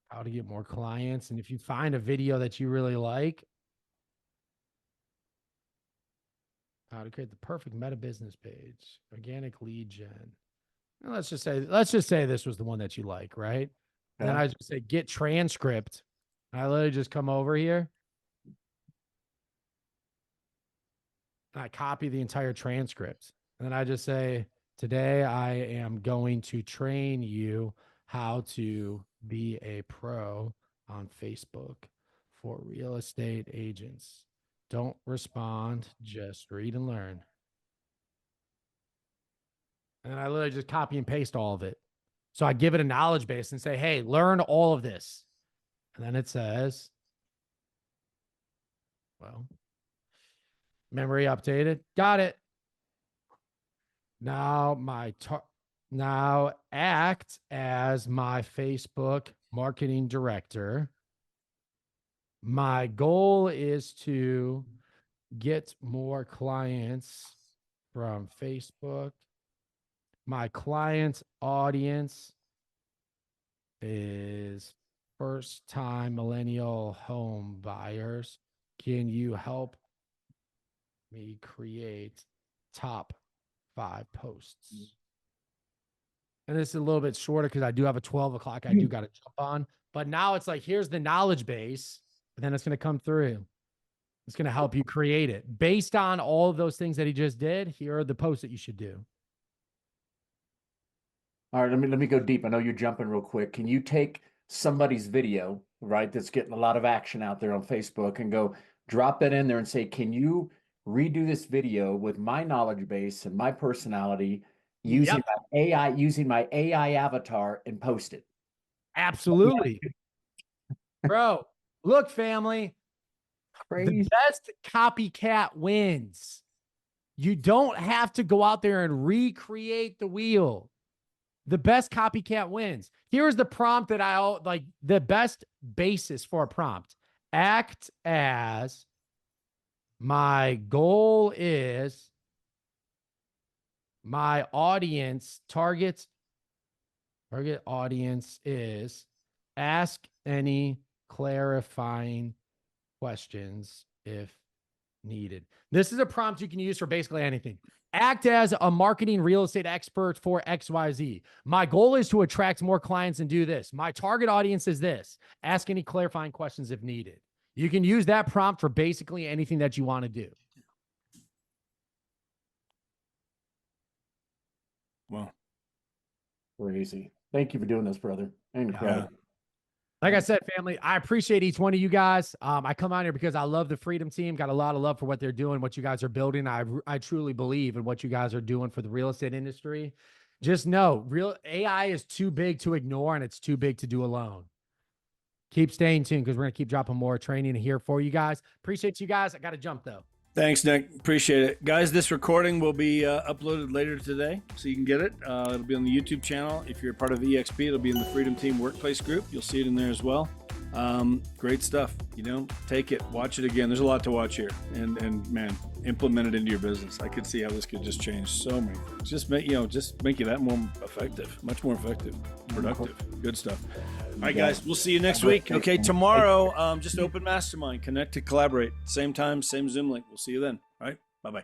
How to get more clients. And if you find a video that you really like, how to create the perfect meta business page, organic lead gen. let's just say this was the one that you like, right? And then Okay. I just say get transcript. I literally just come over here. I copy the entire transcript. And then I just say, today I am going to train you how to be a pro on Facebook for real estate agents. Don't respond, just read and learn. And then I literally just copy and paste all of it. So I give it a knowledge base and say, hey, learn all of this. And then it says, well, memory updated. Got it. Now now act as my Facebook marketing director. My goal is to get more clients from Facebook. My client audience is first-time millennial home buyers. Can you help me create top 5 posts? And this is a little bit shorter because I do have a 12 o'clock I do got to jump on. But now it's like, here's the knowledge base, and then it's going to come through. It's going to help you create it. Based on all of those things that he just did, here are the posts that you should do. All right, let me go deep. I know you're jumping real quick. Can you take somebody's video, right, that's getting a lot of action out there on Facebook, and go drop that in there and say, can you redo this video with my knowledge base and my personality using my AI avatar, and post it? Absolutely. Bro, look, family. Crazy. The best copycat wins. You don't have to go out there and recreate the wheel. The best copycat wins. Here's the prompt that I like, the best basis for a prompt. Act as my goal is my audience target audience is ask any clarifying questions if needed. This is a prompt you can use for basically anything. Act as a marketing real estate expert for XYZ. My goal is to attract more clients and do this. My target audience is this. Ask any clarifying questions if needed. You can use that prompt for basically anything that you want to do. Well, Crazy. Thank you for doing this, brother. Incredible. Like I said, family, I appreciate each one of you guys. I come out here because I love the Freedom Team, got a lot of love for what they're doing, what you guys are building. I truly believe in what you guys are doing for the real estate industry. Just know, real AI is too big to ignore, and it's too big to do alone. Keep staying tuned because we're going to keep dropping more training here for you guys. Appreciate you guys. I got to jump, though. thanks, Nick. Appreciate it. Guys, this recording will be uploaded later today, so you can get it. It'll be on the YouTube channel. If you're a part of EXP, it'll be in the Freedom Team Workplace group. You'll see it in there as well. Great stuff. Take it, watch it again. There's a lot to watch here, and man, implement it into your business. I could see how this could just change so many things. Just make you that more effective, much more effective, productive. Good stuff. All right, guys, we'll see you next week. Okay, tomorrow, just open mastermind, connect to collaborate. Same time, same Zoom link. We'll see you then. All right, bye-bye.